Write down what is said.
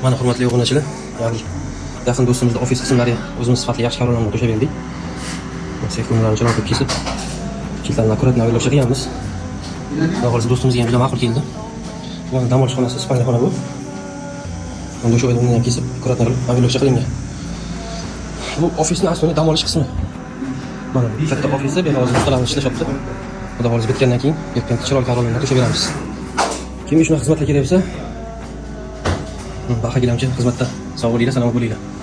Mana hurmatli obunachilar, ya'ni yaqin do'stimizning ofis qismlariga o'zimiz sifatli yaxshi karvonlarni qo'shib berdik. Sekundalarni chiroyli kesib, kiltlarni akkurat navigatsiya qilganmiz. Xudo xolisa do'stimizga ham juda ma'qul keldi. Mana dam olish xonasi, spalniya xona bu. Unda o'sha o'yinni ham kesib, akkurat navigatsiya qilingan. Bu ofisning asosiy dam olish qismi. Mana katta ofisda bemalol ustalarimiz ishlashyapti. Xudo xolisa bitgandan keyin erkin chiroyli karvonlarni qo'shib beramiz. Kim shunaqa xizmatlar kerak bo'lsa, baxa gilamchi xizmatda sog' bo'linglar, salomat bo'linglar.